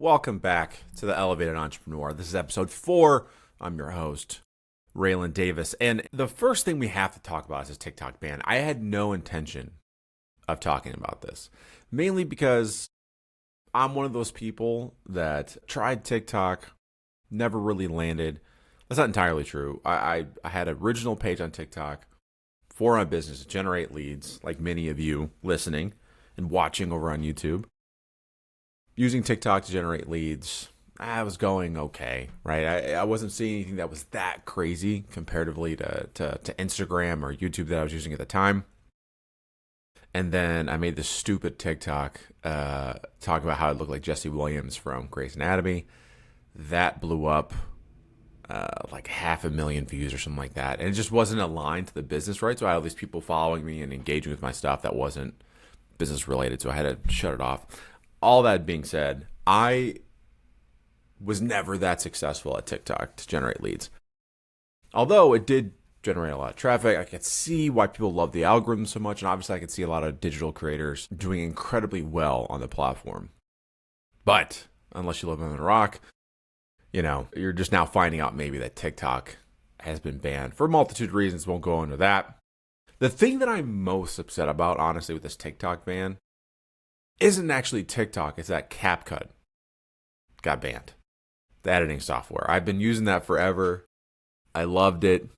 Welcome back to the Elevated Entrepreneur. This is episode 4. I'm your host, Raylen Davis. And the first thing we have to talk about is this TikTok ban. I had no intention of talking about this, mainly because I'm one of those people that tried TikTok, never really landed. That's not entirely true. I had an original page on TikTok for my business to generate leads, like many of you listening and watching over on YouTube. Using TikTok to generate leads, I was going okay, right? I wasn't seeing anything that was that crazy comparatively to Instagram or YouTube that I was using at the time. And then I made this stupid TikTok talking about how I look like Jesse Williams from Grey's Anatomy. That blew up like 500,000 views or something like that. And it just wasn't aligned to the business, right? So I had all these people following me and engaging with my stuff that wasn't business related. So I had to shut it off. All that being said, I was never that successful at TikTok to generate leads. Although it did generate a lot of traffic, I could see why people love the algorithm so much. And obviously I could see a lot of digital creators doing incredibly well on the platform. But unless you live under a rock, you're just now finding out maybe that TikTok has been banned for a multitude of reasons. Won't go into that. The thing that I'm most upset about, honestly, with this TikTok ban isn't actually TikTok, it's that CapCut got banned. The editing software. I've been using that forever. I loved it.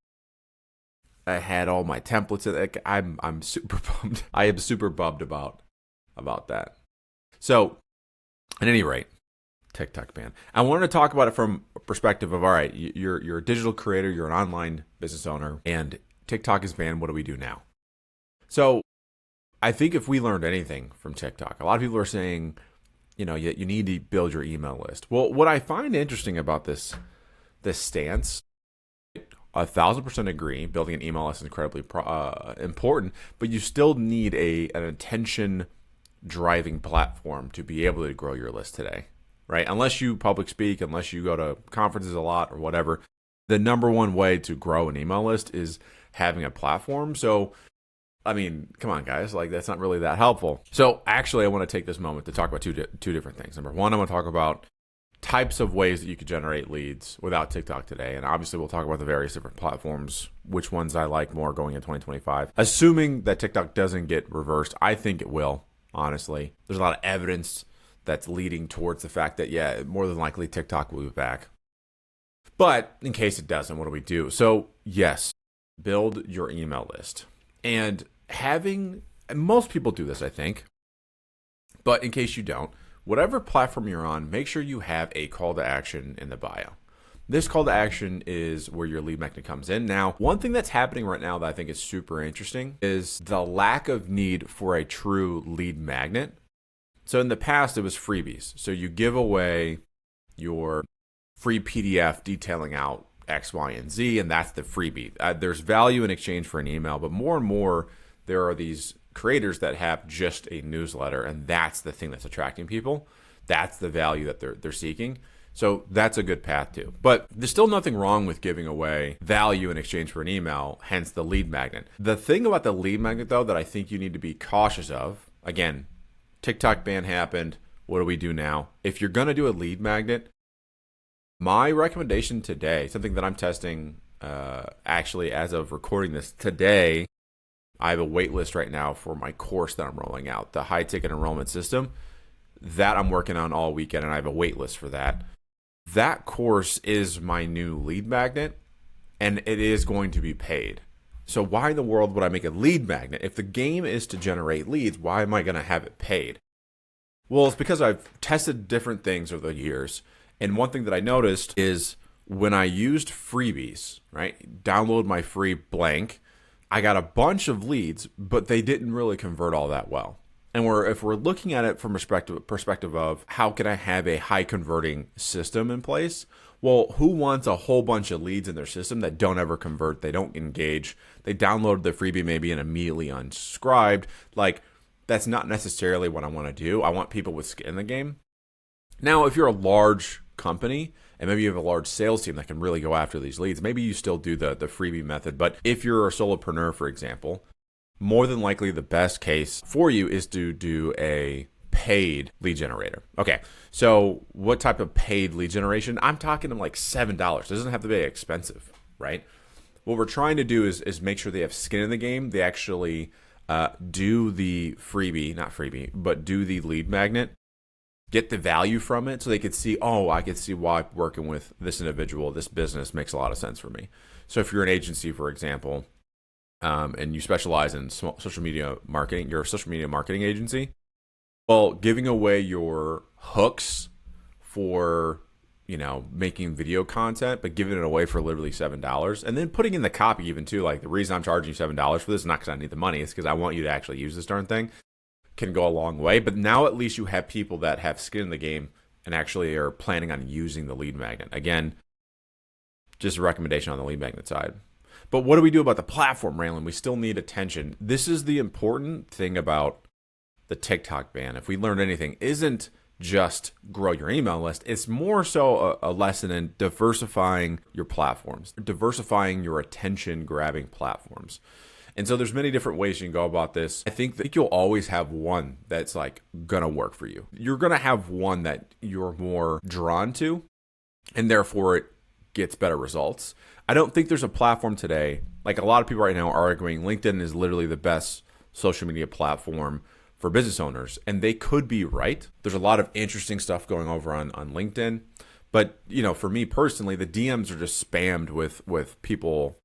I had all my templates in it. I'm super bummed. I am super bummed about that. So, at any rate, TikTok ban. I wanted to talk about it from a perspective of, all right, you're a digital creator, you're an online business owner, and TikTok is banned. What do we do now? So, I think if we learned anything from TikTok, a lot of people are saying, you need to build your email list. Well, what I find interesting about this stance, 1,000% agree, building an email list is incredibly important, but you still need an attention-driving platform to be able to grow your list today, right? Unless you public speak, unless you go to conferences a lot or whatever, the number one way to grow an email list is having a platform. So, I mean, come on, guys. That's not really that helpful. So actually, I want to take this moment to talk about two different things. Number one, I want to talk about types of ways that you could generate leads without TikTok today. And obviously, we'll talk about the various different platforms, which ones I like more going in 2025. Assuming that TikTok doesn't get reversed, I think it will, honestly. There's a lot of evidence that's leading towards the fact that, yeah, more than likely TikTok will be back. But in case it doesn't, what do we do? So yes, build your email list. And most people do this, I think, but in case you don't, whatever platform you're on, make sure you have a call to action in the bio. This call to action is where your lead magnet comes in. Now, one thing that's happening right now that I think is super interesting is the lack of need for a true lead magnet. So in the past, it was freebies. So you give away your free PDF detailing out X, Y, and Z, and that's the freebie. There's value in exchange for an email, but more and more, there are these creators that have just a newsletter, and that's the thing that's attracting people. That's the value that they're seeking. So that's a good path too. But there's still nothing wrong with giving away value in exchange for an email, hence the lead magnet. The thing about the lead magnet, though, that I think you need to be cautious of, again, TikTok ban happened. What do we do now? If you're going to do a lead magnet, my recommendation today, something that I'm testing actually as of recording this today, I have a waitlist right now for my course that I'm rolling out, the high ticket enrollment system that I'm working on all weekend, and I have a waitlist for that. That course is my new lead magnet, and it is going to be paid. So why in the world would I make a lead magnet? If the game is to generate leads, why am I going to have it paid? Well, it's because I've tested different things over the years. And one thing that I noticed is when I used freebies, right, download my free blank, I got a bunch of leads, but they didn't really convert all that well. And if we're looking at it from perspective of how can I have a high converting system in place? Well, who wants a whole bunch of leads in their system that don't ever convert? They don't engage. They downloaded the freebie maybe and immediately unsubscribed. That's not necessarily what I want to do. I want people with skin in the game. Now, if you're a large company and maybe you have a large sales team that can really go after these leads, maybe you still do the freebie method. But if you're a solopreneur, for example, more than likely the best case for you is to do a paid lead generator. Okay, so what type of paid lead generation? I'm talking to like $7. It doesn't have to be expensive, right? What we're trying to do is make sure they have skin in the game. They actually do the but do the lead magnet, get the value from it so they could see, oh, I could see why working with this individual, this business makes a lot of sense for me. So if you're an agency, for example, and you specialize in social media marketing, you're a social media marketing agency, well, giving away your hooks for, making video content, but giving it away for literally $7, and then putting in the copy even too, like the reason I'm charging you $7 for this is not because I need the money, it's because I want you to actually use this darn thing, can go a long way. But now at least you have people that have skin in the game and actually are planning on using the lead magnet. Again, just a recommendation on the lead magnet side. But what do we do about the platform, Raylen? We still need attention. This is the important thing about the TikTok ban. If we learned anything, isn't just grow your email list. It's more so a lesson in diversifying your platforms, diversifying your attention grabbing platforms. And so there's many different ways you can go about this. I think that you'll always have one that's like gonna work for you. You're gonna have one that you're more drawn to, and therefore it gets better results. I don't think there's a platform today, like a lot of people right now are arguing LinkedIn is literally the best social media platform for business owners, and they could be right. There's a lot of interesting stuff going over on LinkedIn, but for me personally, the DMs are just spammed with people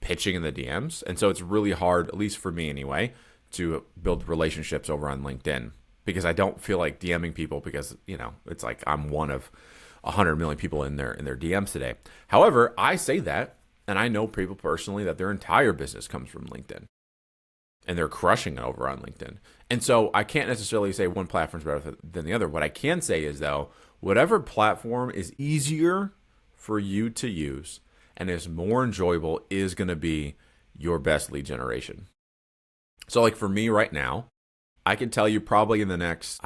pitching in the DMs, and so it's really hard, at least for me anyway, to build relationships over on LinkedIn because I don't feel like DMing people because it's like I'm one of 100 million people in their DMs today. However, I say that, and I know people personally that their entire business comes from LinkedIn, and they're crushing it over on LinkedIn. And so I can't necessarily say one platform is better than the other. What I can say is, though, whatever platform is easier for you to use and is more enjoyable is going to be your best lead generation. So like for me right now, I can tell you probably in the next,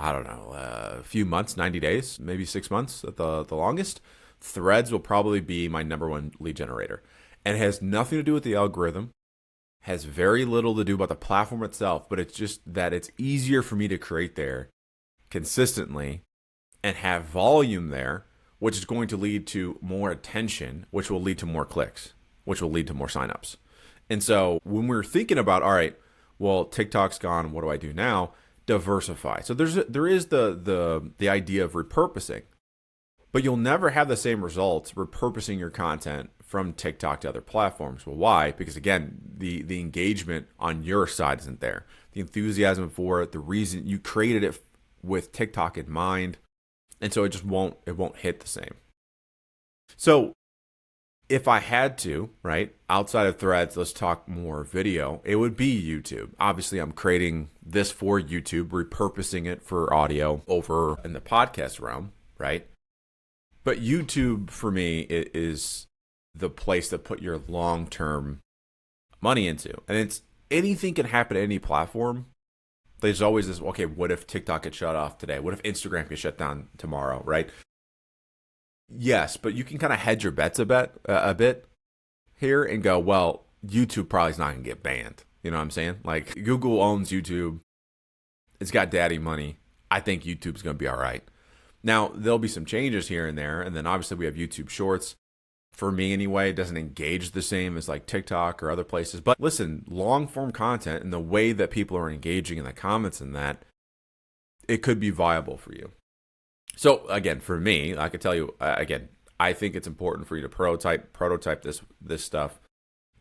few months, 90 days, maybe 6 months at the longest, Threads will probably be my number one lead generator. And it has nothing to do with the algorithm. Has very little to do about the platform itself, but it's just that it's easier for me to create there consistently and have volume there, which is going to lead to more attention, which will lead to more clicks, which will lead to more signups. And so when we're thinking about, all right, well, TikTok's gone, what do I do now? Diversify. So there is the idea of repurposing, but you'll never have the same results repurposing your content from TikTok to other platforms. Well, why? Because again, the engagement on your side isn't there. The enthusiasm for it, the reason you created it with TikTok in mind, and so it won't hit the same. So if I had to, right, outside of Threads, let's talk more video, it would be YouTube. Obviously, I'm creating this for YouTube, repurposing it for audio over in the podcast realm, right? But YouTube for me is the place to put your long-term money into. And it's anything can happen to any platform. There's always this, okay, what if TikTok gets shut off today? What if Instagram gets shut down tomorrow, right? Yes, but you can kind of hedge your bets a bit here and go, well, YouTube probably is not going to get banned. You know what I'm saying? Like Google owns YouTube. It's got daddy money. I think YouTube's going to be all right. Now, there'll be some changes here and there. And then obviously we have YouTube Shorts. For me anyway, it doesn't engage the same as like TikTok or other places. But listen, long form content and the way that people are engaging in the comments and that, it could be viable for you. So again, for me, I could tell you, again, I think it's important for you to prototype this stuff,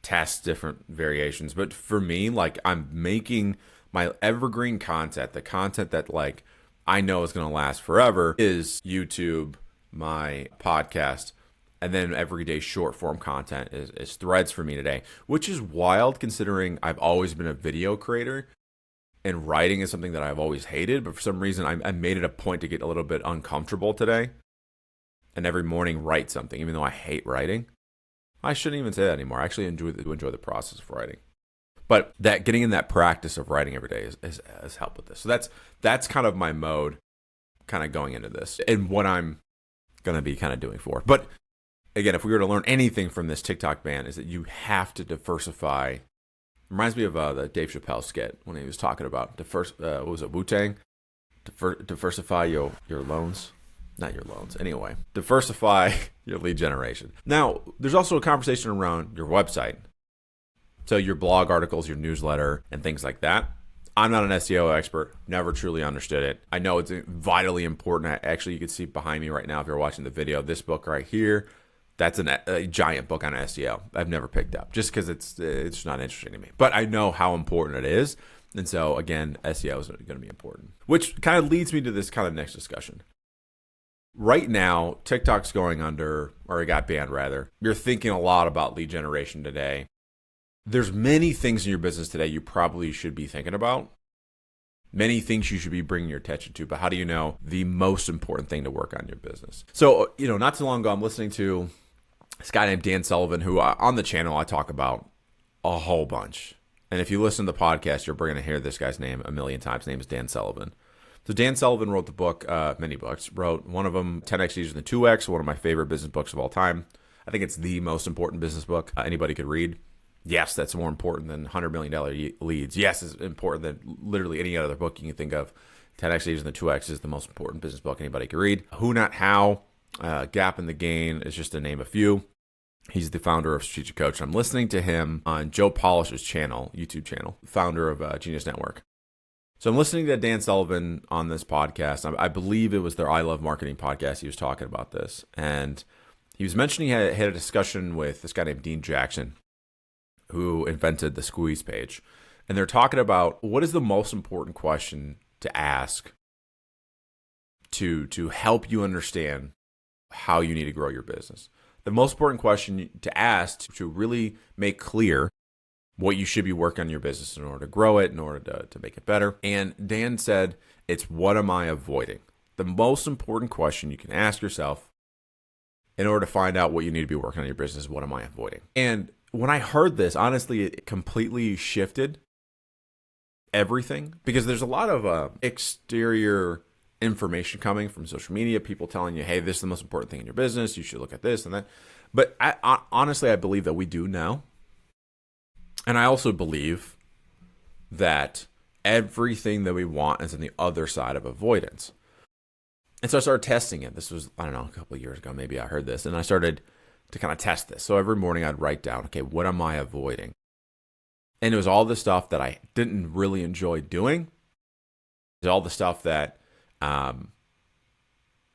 test different variations. But for me, like I'm making my evergreen content, the content that like I know is going to last forever is YouTube, my podcast, and then everyday short form content is Threads for me today, which is wild considering I've always been a video creator and writing is something that I've always hated. But for some reason, I made it a point to get a little bit uncomfortable today and every morning write something, even though I hate writing. I shouldn't even say that anymore. I actually enjoy the process of writing. But that getting in that practice of writing every day has helped with this. So that's kind of my mode kind of going into this and what I'm going to be kind of doing for. But again, if we were to learn anything from this TikTok ban is that you have to diversify. Reminds me of the Dave Chappelle skit when he was talking about what was it, Wu-Tang? Diversify your loans. Not your loans. Anyway, diversify your lead generation. Now, there's also a conversation around your website. So your blog articles, your newsletter, and things like that. I'm not an SEO expert, never truly understood it. I know it's vitally important. Actually, you can see behind me right now if you're watching the video, this book right here, that's a giant book on SEO. I've never picked up just because it's not interesting to me. But I know how important it is. And so, again, SEO is going to be important, which kind of leads me to this kind of next discussion. Right now, TikTok's going under, or it got banned rather. You're thinking a lot about lead generation today. There's many things in your business today you probably should be thinking about. Many things you should be bringing your attention to, but how do you know the most important thing to work on in your business? So, not too long ago, I'm listening to this guy named Dan Sullivan, who on the channel I talk about a whole bunch. And if you listen to the podcast, you're going to hear this guy's name a million times. His name is Dan Sullivan. So Dan Sullivan wrote the book, many books, wrote one of them, 10X Easier Than 2X, one of my favorite business books of all time. I think it's the most important business book anybody could read. Yes, that's more important than $100 million leads. Yes, it's important than literally any other book you can think of. 10X Easier Than 2X is the most important business book anybody could read. Who Not How, Gap in the Gain is just to name a few. He's the founder of Strategic Coach. I'm listening to him on Joe Polish's channel, YouTube channel, founder of Genius Network. So I'm listening to Dan Sullivan on this podcast. I believe it was their I Love Marketing podcast. He was talking about this. And he was mentioning he had a discussion with this guy named Dean Jackson, who invented the squeeze page. And they're talking about what is the most important question to ask to help you understand how you need to grow your business. The most important question to ask to really make clear what you should be working on your business in order to grow it, in order to make it better. And Dan said, it's what am I avoiding? The most important question you can ask yourself in order to find out what you need to be working on your business is what am I avoiding? And when I heard this, honestly, it completely shifted everything because there's a lot of exterior information coming from social media, people telling you, hey, this is the most important thing in your business. You should look at this and that. But honestly, I believe that we do know. And I also believe that everything that we want is on the other side of avoidance. And so I started testing it. This was, I don't know, a couple of years ago, maybe I heard this. And I started to kind of test this. So every morning I'd write down, okay, what am I avoiding? And it was all the stuff that I didn't really enjoy doing. It was all the stuff that I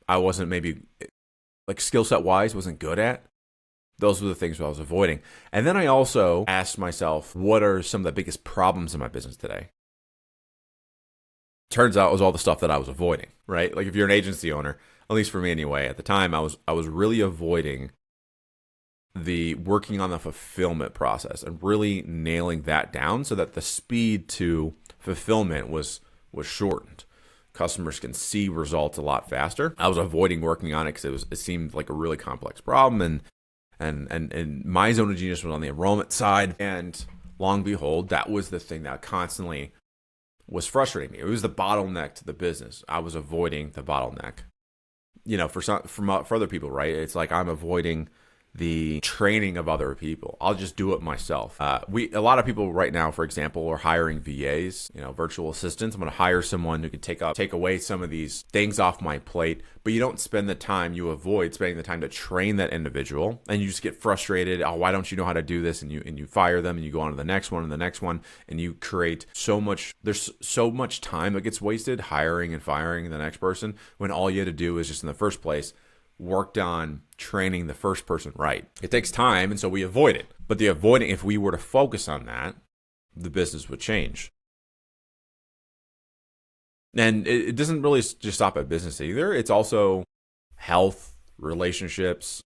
wasn't maybe, like skill set wise, wasn't good at. Those were the things I was avoiding. And then I also asked myself, what are some of the biggest problems in my business today? Turns out it was all the stuff that I was avoiding, right? Like if you're an agency owner, at least for me anyway, at the time I was really avoiding the working on the fulfillment process and really nailing that down so that the speed to fulfillment was shortened. Customers can see results a lot faster. I was avoiding working on it because it seemed like a really complex problem, and my zone of genius was on the enrollment side. And long behold, that was the thing that constantly was frustrating me. It was the bottleneck to the business. I was avoiding the bottleneck. For other people, right? It's like I'm avoiding the training of other people. I'll just do it myself. A lot of people right now, for example, are hiring VAs, virtual assistants. I'm going to hire someone who can take away some of these things off my plate, but you don't spend the time, you avoid spending the time to train that individual, and you just get frustrated. Oh, why don't you know how to do this? And you fire them, and you go on to the next one and the next one, and you create there's so much time that gets wasted hiring and firing the next person when all you had to do is just in the first place worked on training the first person right. It takes time, and so we avoid it. But the avoiding, if we were to focus on that, the business would change. And it doesn't really just stop at business either. It's also health, relationships.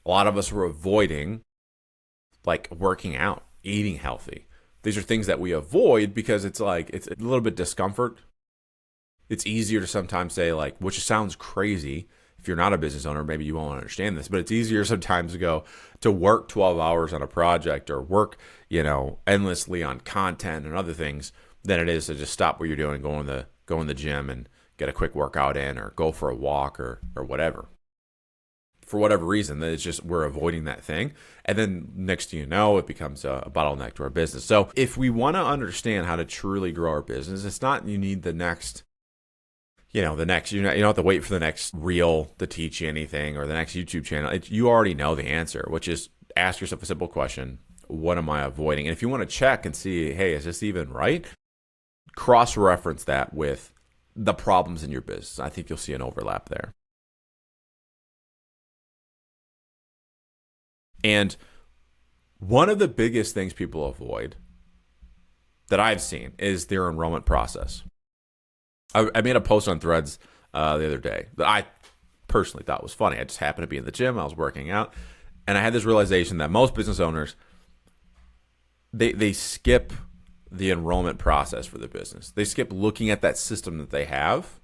A lot of us were avoiding like working out, eating healthy. These are things that we avoid because it's a little bit discomfort. It's easier to sometimes say which sounds crazy. If you're not a business owner, maybe you won't understand this, but it's easier sometimes to work 12 hours on a project or work, endlessly on content and other things than it is to just stop what you're doing, go in the gym and get a quick workout in or go for a walk or whatever. For whatever reason, it's just we're avoiding that thing. And then next thing you know, it becomes a bottleneck to our business. So if we want to understand how to truly grow our business, it's not you need the next the next, you don't have to wait for the next reel to teach you anything or the next YouTube channel. You already know the answer, which is ask yourself a simple question. What am I avoiding? And if you want to check and see, hey, is this even right? Cross-reference that with the problems in your business. I think you'll see an overlap there. And one of the biggest things people avoid that I've seen is their enrollment process. I made a post on Threads the other day that I personally thought was funny. I just happened to be in the gym. I was working out. And I had this realization that most business owners, they skip the enrollment process for the business. They skip looking at that system that they have,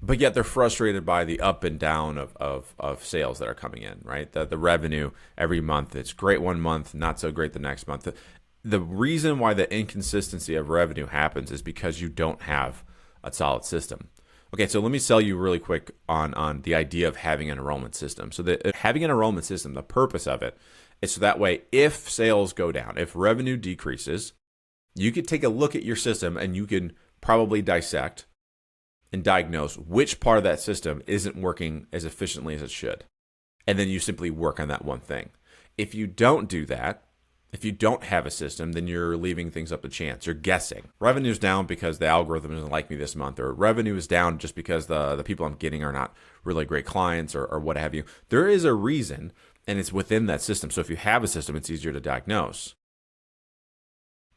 but yet they're frustrated by the up and down of sales that are coming in, right? The revenue every month, it's great one month, not so great the next month. The reason why the inconsistency of revenue happens is because you don't have a solid system. Okay, so let me sell you really quick on the idea of having an enrollment system. So having an enrollment system, the purpose of it is so that way if sales go down, if revenue decreases, you could take a look at your system and you can probably dissect and diagnose which part of that system isn't working as efficiently as it should. And then you simply work on that one thing. If you don't do that, if you don't have a system, then you're leaving things up to chance. You're guessing. Revenue's down because the algorithm doesn't like me this month, or revenue is down just because the people I'm getting are not really great clients or what have you. There is a reason, and it's within that system. So if you have a system, it's easier to diagnose.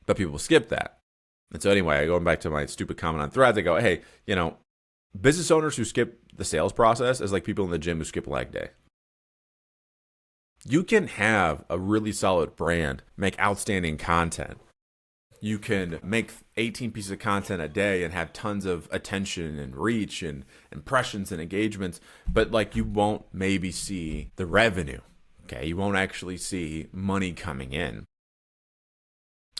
But people skip that. And so anyway, going back to my stupid comment on Threads, I go, hey, business owners who skip the sales process is like people in the gym who skip leg day. You can have a really solid brand, make outstanding content. You can make 18 pieces of content a day and have tons of attention and reach and impressions and engagements, but you won't maybe see the revenue. Okay, you won't actually see money coming in.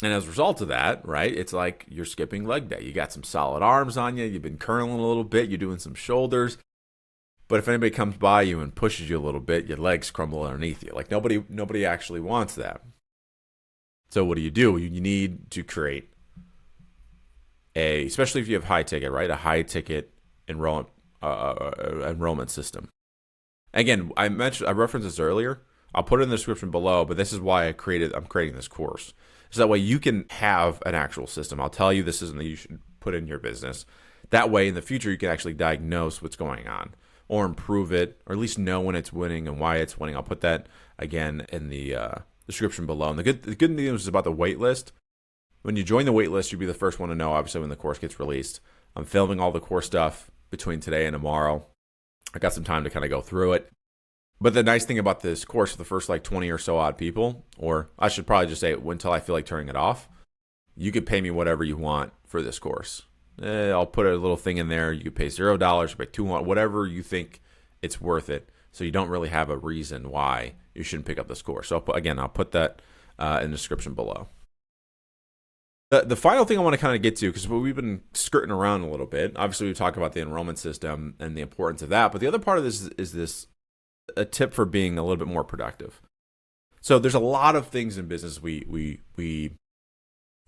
And as a result of that, right, it's like you're skipping leg day. You got some solid arms on you. You've been curling a little bit. You're doing some shoulders. But if anybody comes by you and pushes you a little bit, your legs crumble underneath you. Like nobody actually wants that. So what do? You need to create especially if you have high ticket, right? A high ticket enrollment system. Again, I referenced this earlier. I'll put it in the description below, but this is why I'm creating this course. So that way you can have an actual system. I'll tell you this is something that you should put in your business. That way in the future you can actually diagnose what's going on or improve it, or at least know when it's winning and why it's winning. I'll put that again in the description below. And the good news is about the waitlist. When you join the waitlist, you'll be the first one to know, obviously, when the course gets released. I'm filming all the course stuff between today and tomorrow. I got some time to kind of go through it. But the nice thing about this course for the first 20 or so odd people, or I should probably just say until I feel like turning it off, you could pay me whatever you want for this course. I'll put a little thing in there. You could pay $0 or pay $200, whatever you think it's worth it. So you don't really have a reason why you shouldn't pick up this course. So I'll put that in the description below. The final thing I want to kind of get to, because we've been skirting around a little bit. Obviously, we talk about the enrollment system and the importance of that. But the other part of this is a tip for being a little bit more productive. So there's a lot of things in business we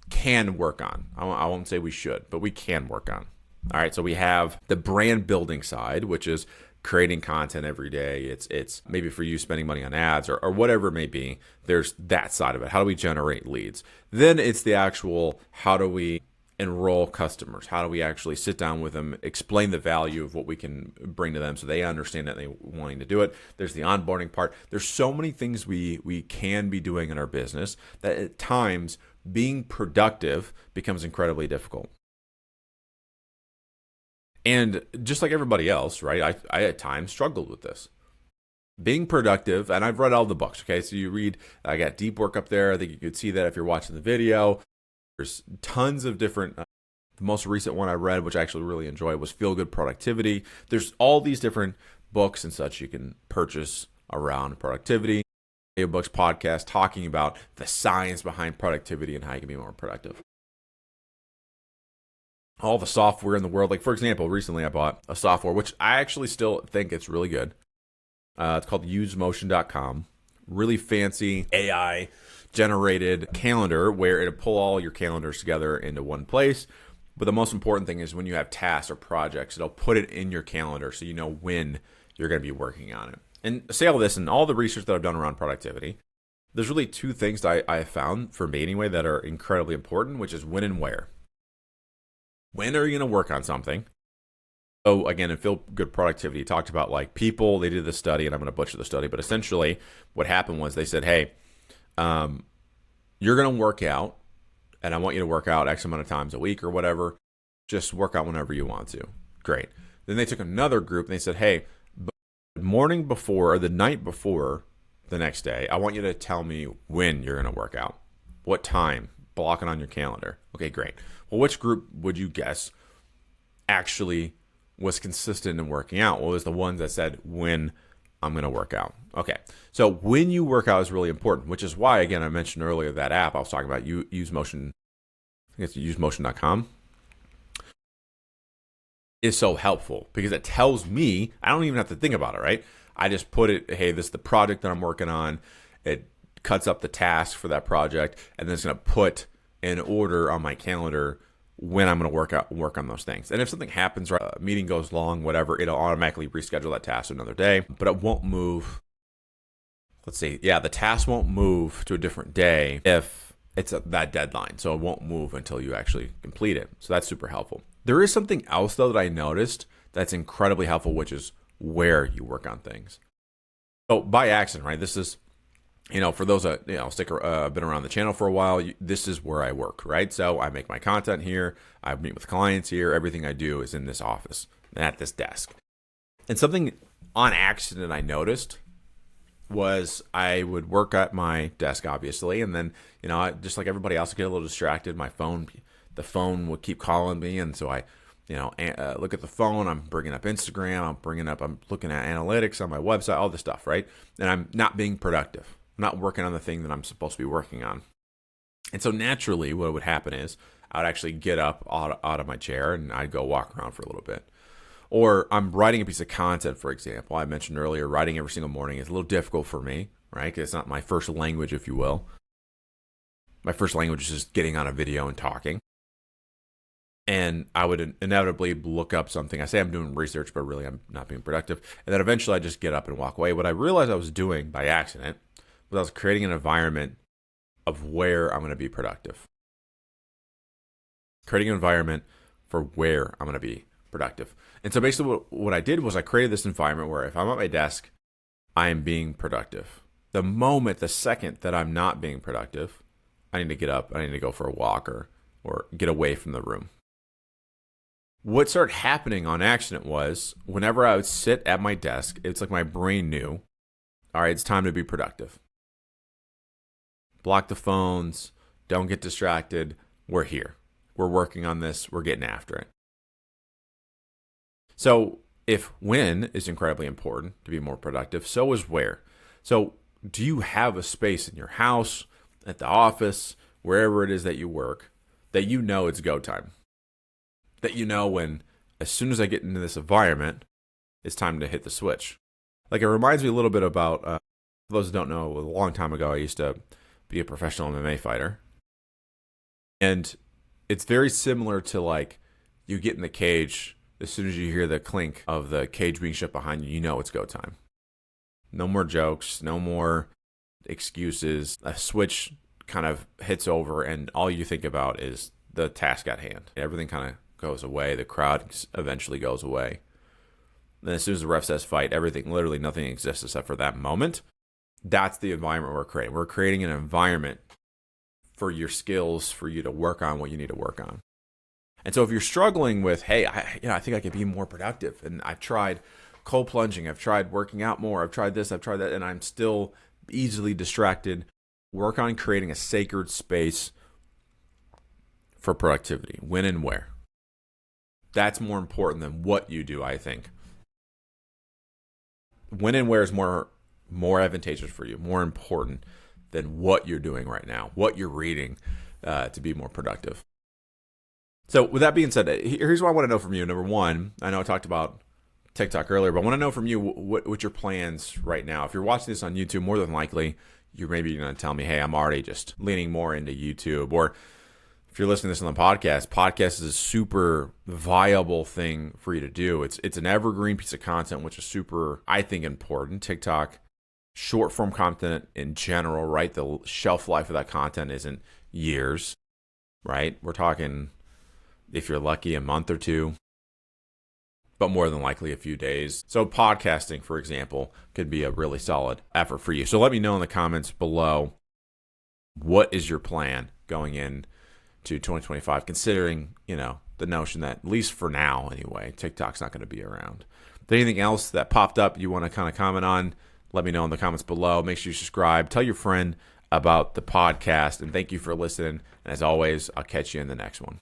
can work on. I won't say we should, but we can work on. All right, so we have the brand building side, which is creating content every day. It's maybe for you spending money on ads or whatever it may be. There's that side of it. How do we generate leads? Then it's the actual, how do we enroll customers? How do we actually sit down with them, explain the value of what we can bring to them so they understand that they're wanting to do it? There's the onboarding part. There's so many things we can be doing in our business that at times being productive becomes incredibly difficult. And just like everybody else, right, I at times struggled with this. Being productive, and I've read all the books, okay? So you read, I got Deep Work up there. I think you could see that if you're watching the video. There's tons of different, the most recent one I read, which I actually really enjoyed, was Feel Good Productivity. There's all these different books and such you can purchase around productivity. Books, podcasts, talking about the science behind productivity and how you can be more productive. All the software in the world, like for example, recently I bought a software, which I actually still think it's really good. It's called usemotion.com. Really fancy AI generated calendar where it'll pull all your calendars together into one place. But the most important thing is when you have tasks or projects, it'll put it in your calendar so you know when you're going to be working on it. And say all this and all the research that I've done around productivity, there's really two things that I have found, for me anyway, that are incredibly important, which is when and where. When are you going to work on something? So again, in Feel Good Productivity, he talked about like people, they did this study, and I'm going to butcher the study, but essentially what happened was they said, hey, you're going to work out, and I want you to work out X amount of times a week or whatever. Just work out whenever you want to. Great. Then they took another group and they said, hey, the morning before or the night before the next day, I want you to tell me when you're going to work out. What time? Block it on your calendar. Okay, great. Well, which group would you guess actually was consistent in working out? Well, it was the ones that said when I'm going to work out. Okay, so when you work out is really important, which is why, again, I mentioned earlier that app I was talking about, UseMotion, I think it's usemotion.com, is so helpful because it tells me, I don't even have to think about it, right? I just put it, hey, this is the project that I'm working on. It cuts up the task for that project, and then it's going to put in order on my calendar when I'm going to work on those things. And if something happens, right, a meeting goes long, whatever, it'll automatically reschedule that task to another day, but it won't move. Let's see. Yeah, the task won't move to a different day if it's that deadline. So it won't move until you actually complete it. So that's super helpful. There is something else, though, that I noticed that's incredibly helpful, which is where you work on things. So by accident, right? This is, for those that, been around the channel for a while, this is where I work, right? So I make my content here. I meet with clients here. Everything I do is in this office, at this desk. And something on accident I noticed was I would work at my desk, obviously, and then, just like everybody else, I get a little distracted. The phone would keep calling me, and so I, look at the phone. I'm bringing up Instagram. I'm looking at analytics on my website, all this stuff, right? And I'm not being productive. I'm not working on the thing that I'm supposed to be working on. And so naturally, what would happen is I would actually get up out of my chair and I'd go walk around for a little bit. Or I'm writing a piece of content, for example. I mentioned earlier, writing every single morning is a little difficult for me, right? Because it's not my first language, if you will. My first language is just getting on a video and talking. And I would inevitably look up something. I say I'm doing research, but really I'm not being productive. And then eventually I just get up and walk away. What I realized I was doing by accident was I was creating an environment of where I'm going to be productive. Creating an environment for where I'm going to be productive. And so basically what I did was I created this environment where if I'm at my desk, I am being productive. The second that I'm not being productive, I need to get up, I need to go for a walk or get away from the room. What started happening on accident was whenever I would sit at my desk, it's like my brain knew, all right, it's time to be productive. Block the phones, don't get distracted, we're here. We're working on this, we're getting after it. So if when is incredibly important to be more productive, so is where. So do you have a space in your house, at the office, wherever it is that you work, that you know it's go time? That you know when, as soon as I get into this environment, it's time to hit the switch. Like it reminds me a little bit about, for those who don't know, a long time ago, I used to be a professional MMA fighter. And it's very similar to like you get in the cage, as soon as you hear the clink of the cage being shut behind you, you know it's go time. No more jokes, no more excuses. A switch kind of hits over and all you think about is the task at hand. Everything kind of goes away. The crowd eventually goes away. Then as soon as the ref says fight, literally nothing exists except for that moment. That's the environment we're creating. We're creating an environment for your skills, for you to work on what you need to work on. And so if you're struggling with, hey, I think I could be more productive, and I've tried cold plunging, I've tried working out more, I've tried this, I've tried that, and I'm still easily distracted, work on creating a sacred space for productivity, when and where. That's more important than what you do, I think. When and where is more advantageous for you, more important than what you're doing right now, what you're reading to be more productive. So with that being said, here's what I want to know from you. Number one, I know I talked about TikTok earlier, but I want to know from you what your plans right now. If you're watching this on YouTube, more than likely, you're maybe going to tell me, hey, I'm already just leaning more into YouTube. Or if you're listening to this on the podcast is a super viable thing for you to do. It's an evergreen piece of content, which is super, I think, important. TikTok, short form content in general, right? The shelf life of that content isn't years, right? We're talking, if you're lucky, a month or two, but more than likely a few days. So podcasting, for example, could be a really solid effort for you. So let me know in the comments below, what is your plan going in to 2025, considering, the notion that, at least for now anyway, TikTok's not going to be around. If there's anything else that popped up you want to kind of comment on, let me know in the comments below. Make sure you subscribe. Tell your friend about the podcast. And thank you for listening. And as always, I'll catch you in the next one.